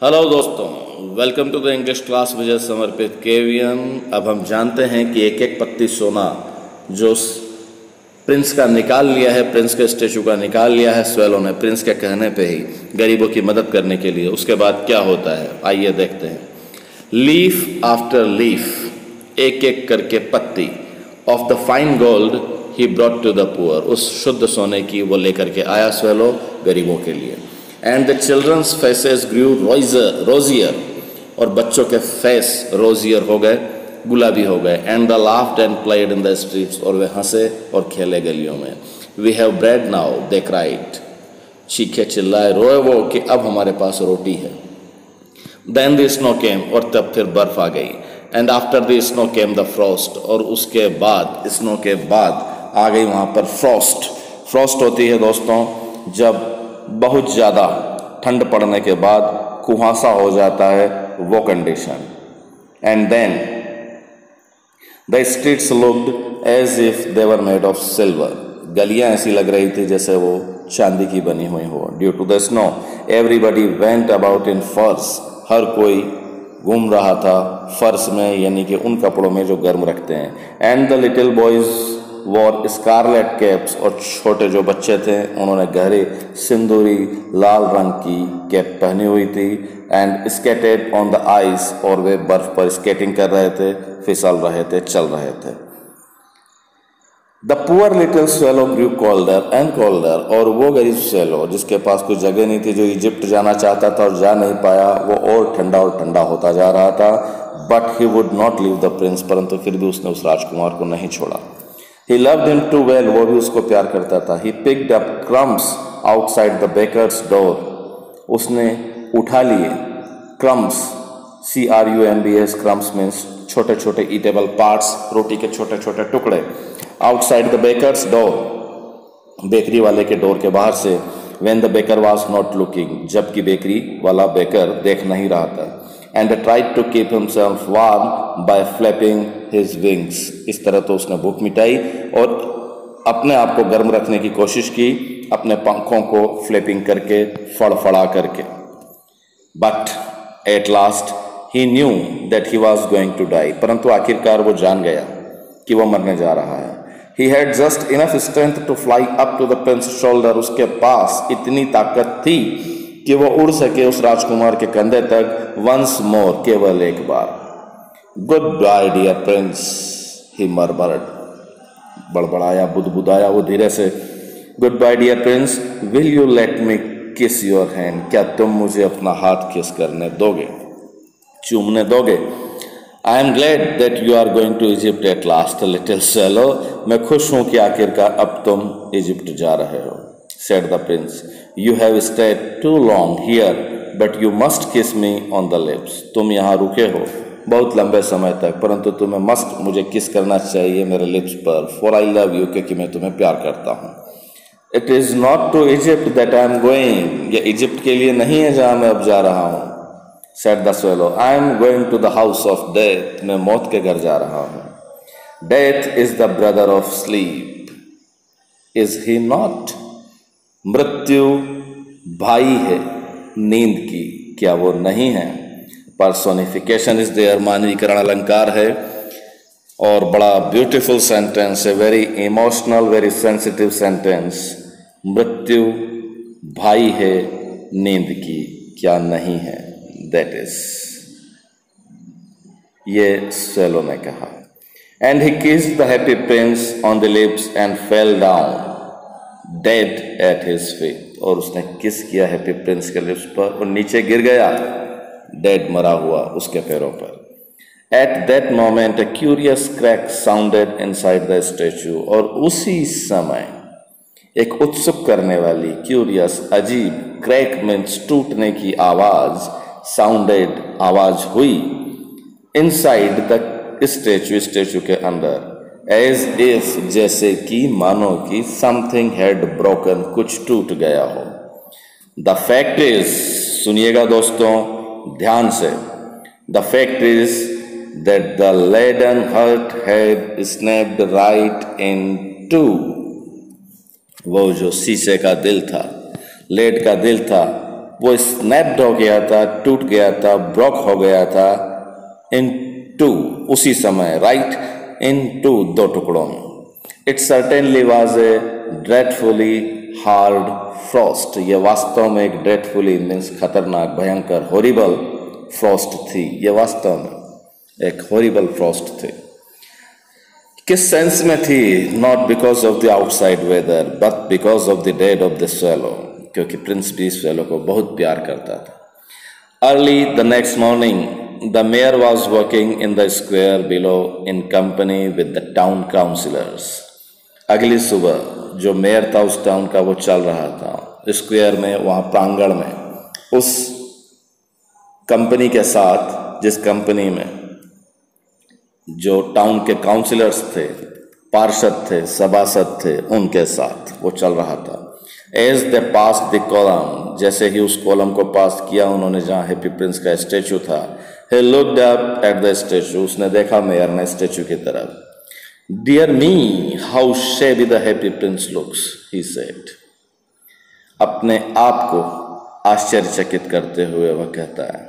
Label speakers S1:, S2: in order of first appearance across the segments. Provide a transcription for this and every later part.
S1: Hello दोस्तों, welcome to the English class Vijay समर्पित KVM. अब हम जानते हैं कि एक एक पत्ती सोना जो प्रिंस का निकाल लिया है, प्रिंस के स्टेचू का निकाल लिया है स्वेलो ने प्रिंस के कहने पे ही गरीबों की मदद करने के लिए, उसके बाद क्या होता है आइए देखते हैं। लीफ आफ्टर लीफ, एक एक करके पत्ती of the fine gold he brought to the poor, उस शुद्ध सोने की वो लेकर के आया स्वेलो गरीबों के लिए। एंड द चिल्ड्रंस फेसेस ग्रू रोजियर, और बच्चों के फेस रोजियर हो गए, गुलाबी हो गए। And they laughed and played in the streets, और वे हंसे और खेले गलियों में। We have bread now they cried, चीखे चिल्लाए रोए वो कि अब हमारे पास रोटी है। देन द स्नो केम, और तब फिर बर्फ आ गई। And after the snow came the Frost, और उसके बाद स्नो के बाद आ गई वहाँ पर फ्रॉस्ट। फ्रॉस्ट होती है दोस्तों जब बहुत ज़्यादा ठंड पड़ने के बाद कुहासा हो जाता है, वो condition. And then the streets looked as if they were made of silver, गलियां ऐसी लग रही थी जैसे वो चांदी की बनी हुई हो। Due to the snow everybody went about in furs, हर कोई घूम रहा था फर्श में, यानी कि उन कपड़ों में जो गर्म रखते हैं। And the little boys wore scarlet caps, और छोटे जो बच्चे थे उन्होंने गहरे सिंदूरी लाल रंग की कैप पहनी हुई थी। And skated on the ice, और वे बर्फ पर स्केटिंग कर रहे थे, फिसल रहे थे, चल रहे थे। The poor little swallow grew colder and colder, और वो गरीब स्वेलो जिसके पास कोई जगह नहीं थी, जो इजिप्ट जाना चाहता था और जा नहीं पाया, वो और ठंडा होता जा रहा था। But he would not leave the Prince, परंतु फिर भी उसने उस राजकुमार को नहीं छोड़ा। He loved him too well, वो भी उसको प्यार करता था। He picked up crumbs outside the baker's door, उसने उठा लिए crumbs, CRUMBS, crumbs means छोटे छोटे eatable parts, रोटी के छोटे छोटे टुकड़े। outside the baker's door, bakery वाले के डोर के बाहर से। when the baker was not looking, जबकि बेकरी वाला बेकर देख नहीं रहा था। and tried to keep himself warm by flapping his wings, इस तरह तो उसने भूख मिटाई और अपने आप को गर्म रखने की कोशिश की, अपने पंखों को फ्लैपिंग करके, फड़फड़ा करके। But at last he knew that he was going to die, परंतु आखिरकार वो जान गया कि वो मरने जा रहा है। He had just enough strength to fly up to the prince's shoulder, उसके पास इतनी ताकत थी कि वो उड़ सके उस राजकुमार के कंधे तक। वंस मोर, केवल एक बार। Goodbye dear prince, he murmured, बड़बड़ाया, बुदबुदाया वो धीरे से। Goodbye dear prince, will you let me kiss your hand, क्या तुम मुझे अपना हाथ किस करने दोगे, चूमने दोगे। I am glad that you are going to Egypt at last little swallow, मैं खुश हूं कि आखिरकार अब तुम इजिप्ट जा रहे हो। said the prince, you have stayed too long here, but you must kiss me on the lips, तुम यहाँ रुके हो बहुत लंबे समय तक, परंतु तुम्हें मस्ट मुझे किस करना चाहिए मेरे लिप्स पर, for I love you, क्योंकि मैं तुम्हें प्यार करता हूँ। It is not to Egypt that I am going, ये इजिप्ट के लिए नहीं है जहाँ मैं अब जा रहा हूँ। said the swallow, I am going to the house of death, मैं मौत के घर जा रहा हूँ। Death is the brother of sleep, is he not? मृत्यु भाई है नींद की, क्या वो नहीं है? पर्सोनिफिकेशन इज देयर, मानवीकरण अलंकार है और बड़ा ब्यूटीफुल सेंटेंस है, very emotional, very sensitive sentence. मृत्यु भाई है नींद की, क्या नहीं है? दैट इज, ये स्वेलो ने कहा। And he kissed the happy Prince on the lips and fell down dead at his feet, और उसने किस किया हैप्पी प्रिंस के लिप्स पर और नीचे गिर गया डेड, मरा हुआ उसके पैरों पर। At that moment A curious crack sounded inside the statue, और उसी समय एक उत्सुक करने वाली, क्यूरियस, अजीब, क्रैक मीन्स टूटने की आवाज, साउंडेड आवाज हुई, इनसाइड द स्टैचू, स्टैचू के अंदर। एज इफ, जैसे कि, मानो कि, समथिंग हैड ब्रोकन, कुछ टूट गया हो। द फैक्ट इज, सुनिएगा दोस्तों ध्यान से, the fact is that the leaden heart had snapped right in two, वो जो शीशे का दिल था, लेड का दिल था, वो स्नैप्ड हो गया था, टूट गया था, ब्रोक हो गया था इन टू, उसी समय, राइट, इन टू, दो टुकड़ों में। It certainly was a dreadfully hard frost, ये वास्तव में एक ड्रेडफुली मीन्स खतरनाक, भयंकर, हॉरिबल फ्रॉस्ट थी, ये वास्तव में एक हॉरिबल फ्रॉस्ट थी। किस सेंस में थी? Not because of the outside weather but because of the dead of the swallow, क्योंकि प्रिंस भी स्वेलो को बहुत प्यार करता था। Early the next morning the mayor was working in the square below in company with the town councillors. अगली सुबह जो मेयर था उस टाउन का, वो चल रहा था स्क्वेयर में, वहाँ प्रांगण में, उस कंपनी के साथ, जिस कंपनी में जो टाउन के काउंसिलर्स थे, पार्षद थे, सभासद थे, उनके साथ वो चल रहा था। As they pass the column, जैसे ही उस कॉलम को पास किया उन्होंने जहाँ हैप्पी प्रिंस का स्टेचू था, he looked up at the statue, उसने देखा मेयर ने स्टेचू की तरफ। Dear me, how shabby the happy prince looks, he said. अपने आप को आश्चर्यचकित करते हुए वह कहता है,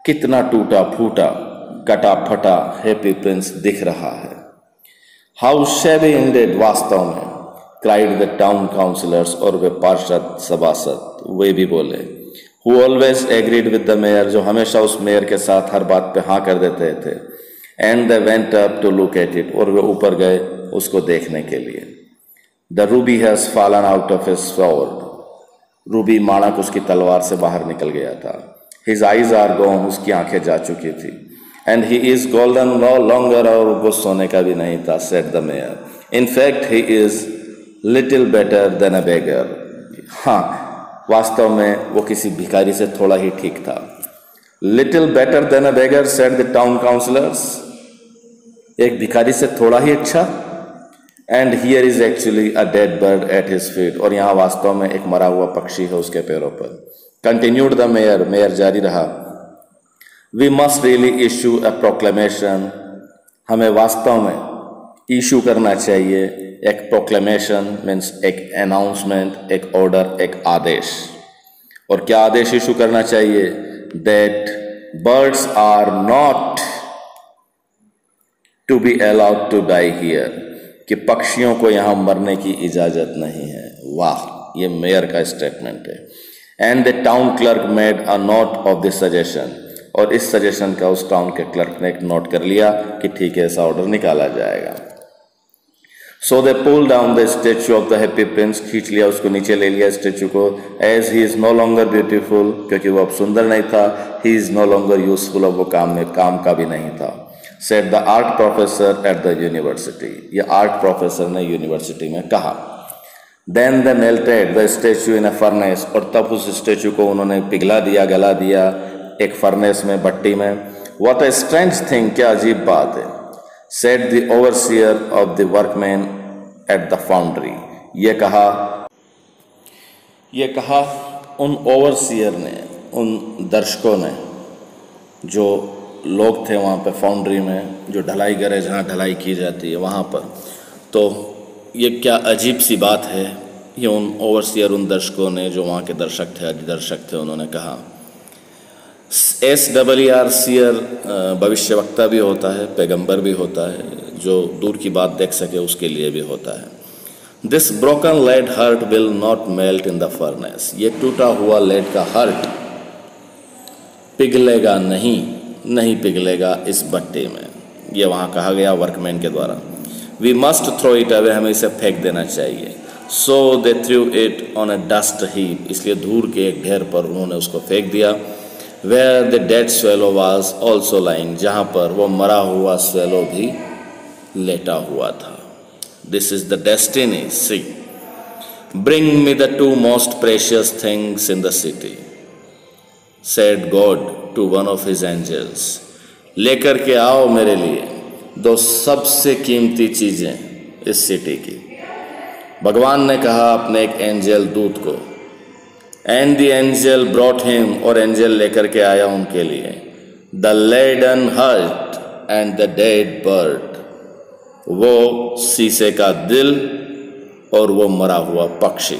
S1: कितना टूटा फूटा, कटा फटा हैप्पी प्रिंस दिख रहा है। How shabby indeed, वास्तव में, cried the town councillors, और वे पार्षद सभासद वे भी बोले, who always agreed with the mayor, जो हमेशा उस मेयर के साथ हर बात पे हाँ कर देते थे। And they went up to look at it, और वे ऊपर गए उसको देखने के लिए। The ruby has fallen out of his sword, Ruby माणक उसकी तलवार से बाहर निकल गया था। His eyes are gone, उसकी आंखें जा चुकी थी। And he is golden no longer, और वो सोने का भी नहीं था, said the mayor. In fact, he is little better than a beggar. हाँ, वास्तव में वो किसी भिखारी से थोड़ा ही ठीक था। Little better than a beggar, said the town councillors. एक भिखारी से थोड़ा ही अच्छा। And here is actually a dead bird at his feet, और यहाँ वास्तव में एक मरा हुआ पक्षी है उसके पैरों पर। Continued the mayor, मेयर जारी रहा। We must really issue a proclamation, हमें वास्तव में इशू करना चाहिए एक प्रोक्लेमेशन, मीन्स एक अनाउंसमेंट, एक ऑर्डर, एक आदेश। और क्या आदेश इशू करना चाहिए? That birds are not to be allowed to die here, कि पक्षियों को यहाँ मरने की इजाजत नहीं है। वाह, ये मेयर का स्टेटमेंट है। And the town clerk made a note of this suggestion, और इस सजेशन का उस टाउन के क्लर्क ने एक नोट कर लिया कि ठीक है, ऐसा ऑर्डर निकाला जाएगा। So they pull down the statue of the happy prince, खींच लिया उसको, नीचे ले लिया स्टेचू को। As he is no longer beautiful, क्योंकि वो अब सुंदर नहीं था। He is no longer useful, अब वो काम का भी नहीं था। Said the art professor at the university, ये आर्ट प्रोफेसर ने यूनिवर्सिटी में कहा। Then they melted the statue in a furnace, और तब उस स्टेचू को उन्होंने पिघला दिया, गला दिया एक फर्नेस में, भट्टी में। व्हाट अ स्ट्रेंज थिंग, क्या अजीब बात है। Said the overseer of the workman at the foundry, ये कहा उन ओवरसियर ने, उन दर्शकों ने, जो लोग थे वहाँ पे फाउंड्री में, जो ढलाई करे, जहाँ ढलाई की जाती है वहाँ पर। तो ये क्या अजीब सी बात है, ये उन ओवरसियर, उन दर्शकों ने, जो वहाँ के दर्शक थे, अधिदर्शक थे, उन्होंने कहा। SEER भविष्यवक्ता भी होता है, पैगंबर भी होता है, जो दूर की बात देख सके उसके लिए भी होता है। This broken lead heart will not melt in the furnace, ये टूटा हुआ लेड का हर्ट पिघलेगा नहीं पिघलेगा इस भट्टी में, ये वहाँ कहा गया वर्कमैन के द्वारा। We must throw it away, हमें इसे फेंक देना चाहिए। So they threw it on a dust heap, इसलिए धूल के एक ढेर पर उन्होंने उसको फेंक दिया। Where the dead swallow was also lying, जहाँ पर वो मरा हुआ स्वेलो भी लेटा हुआ था। This is the destiny, see bring me the two most precious things in the city, said God to one of his angels, लेकर के आओ मेरे लिए दो सबसे कीमती चीजें इस सिटी की। भगवान ने कहा अपने एक एंजल दूत को। And the angel brought him, और एंजल लेकर के आया उनके लिए the leaden heart and the dead bird, वो शीशे का दिल और वो मरा हुआ पक्षी।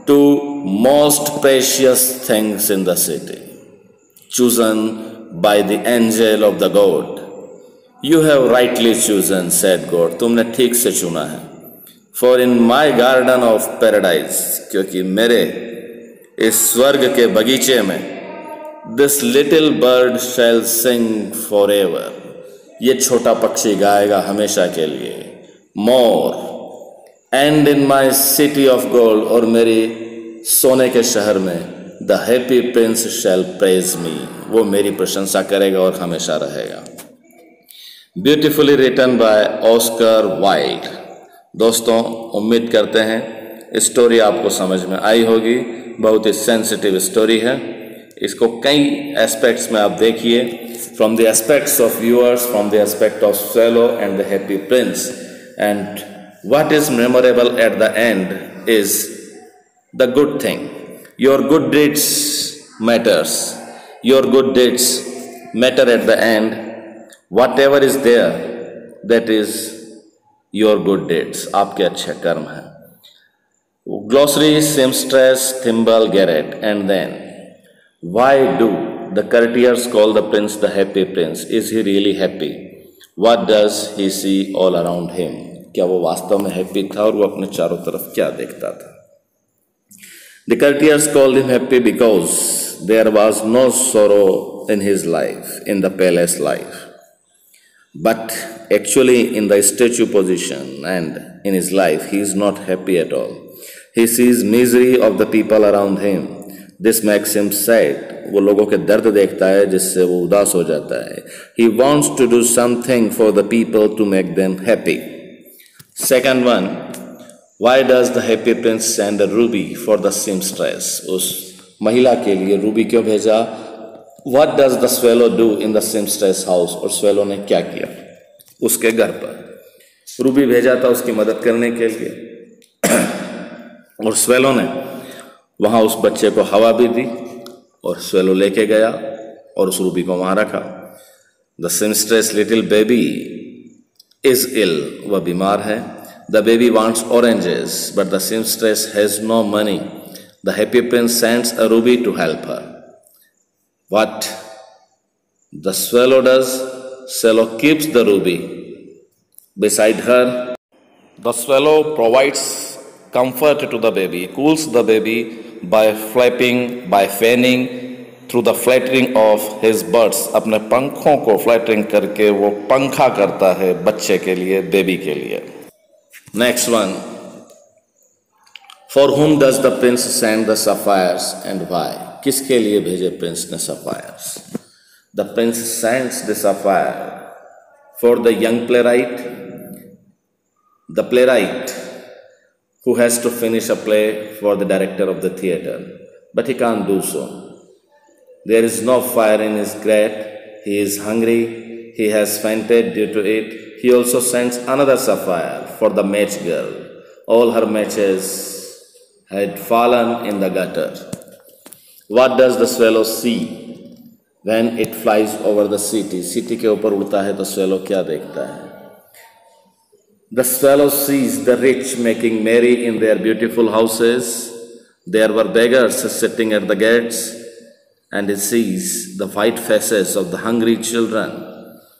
S1: two most precious things in the city, chosen by the angel of the God. You have rightly chosen, said God. तुमने ठीक से चुना है. For in my garden of paradise, क्योंकि मेरे इस स्वर्ग के बगीचे में, this little bird shall sing forever. ये छोटा पक्षी गाएगा हमेशा के लिए. More. And in my city of gold, और मेरी सोने के शहर में, the happy prince shall praise me. वो मेरी प्रशंसा करेगा और हमेशा रहेगा. Beautifully written by Oscar Wilde. दोस्तों, उम्मीद करते हैं स्टोरी आपको समझ में आई होगी. बहुत ही सेंसिटिव स्टोरी है. इसको कई एस्पेक्ट्स में आप देखिए. From the aspects of viewers, from the aspect of swallow and the happy Prince. And what is memorable at the end is the good thing. Your good deeds matters. Your good deeds matter at the end. Whatever is there, that is your good deeds. आपके अच्छे कर्म हैं. Glossary, seamstress, thimble, garret. And then, why do the courtiers call the prince the happy prince? Is he really happy? What does he see all around him? क्या वो वास्तव में happy था और वो अपने चारों तरफ क्या देखता था? The courtiers called him happy because there was no sorrow in his life, in the palace life. But actually in the statue position and in his life, he is not happy at all. He sees misery of the people around him. This makes him sad. वो लोगों के दर्द देखता है जिससे वो उदास हो जाता है. He wants to do something for the people to make them happy. Second one, why does the happy prince send a ruby for the seamstress? उस महिला के लिए रूबी क्यों भेजा? What does the swallow do in the seamstress house? और swallow ने क्या किया उसके घर पर? रूबी भेजा था उसकी मदद करने के लिए और swallow ने वहाँ उस बच्चे को हवा भी दी और swallow लेके गया और उस रूबी को वहाँ रखा. The seamstress little baby is ill. वह बीमार है. The baby wants oranges, but the seamstress has no money. The happy prince sends a ruby to help her. What the swallow does, swallow keeps the ruby beside her. The swallow provides comfort to the baby, cools the baby by flapping, by fanning through the flattering of his birds. अपने पंखों को flattering करके वो पंखा करता है बच्चे के लिए, बेबी के लिए. Next one. For whom does the prince send the sapphires and why? किसके लिए भेजे प्रिंस ने sapphires? The prince sends the sapphire for the young playwright, the playwright who has to finish a play for the director of the theater, but he can't do so. There is no fire in his grate. He is hungry. He has fainted due to it. He also sends another sapphire for the match girl. All her matches had fallen in the gutter. What does the swallow see when it flies over the city? City के ऊपर उड़ता है तो swallow क्या देखता है? The swallow sees the rich making merry in their beautiful houses. There were beggars sitting at the gates, and he sees the white faces of the hungry children.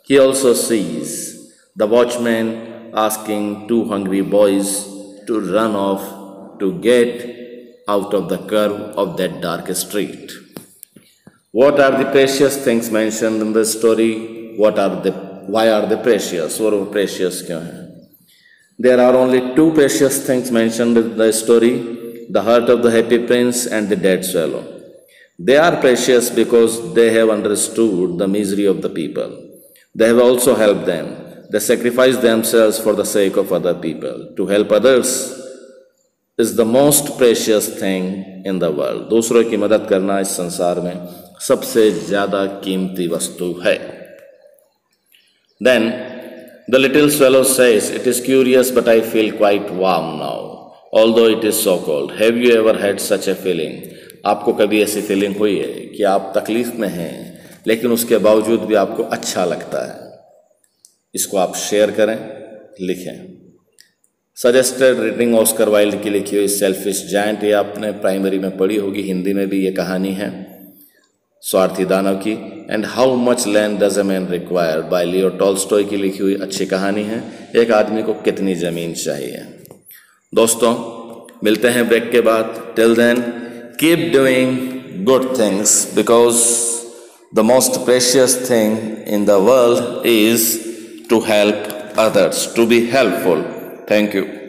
S1: He also sees the watchman asking two hungry boys to run off to get out of the curve of that dark street. What are the precious things mentioned in the story? Why are they precious? और वो precious क्यों हैं? There are only two precious things mentioned in the story: the heart of the happy prince and the dead swallow. They are precious because they have understood the misery of the people. They have also helped them. They sacrifice themselves for the sake of other people. To help others is the most precious thing in the world. दूसरों की मदद करना इस संसार में सबसे ज़्यादा कीमती वस्तु है. Then the little swallow says, "It is curious, but I feel quite warm now, although it is so cold." Have you ever had such a feeling? आपको कभी ऐसी फीलिंग हुई है कि आप तकलीफ में हैं लेकिन उसके बावजूद भी आपको अच्छा लगता है? इसको आप शेयर करें, लिखें. सजेस्टेड रीडिंग ऑस्कर वाइल्ड की लिखी हुई सेल्फिश जायंट, ये आपने प्राइमरी में पढ़ी होगी, हिंदी में भी ये कहानी है स्वार्थी दानव की। And how much land does a man require by Leo Tolstoy की लिखी हुई अच्छी कहानी है, एक आदमी को कितनी ज़मीन चाहिए। दोस्तों मिलते हैं ब्रेक के बाद। Till then keep doing good things because the most precious thing in the world is to help others, to be helpful. Thank you.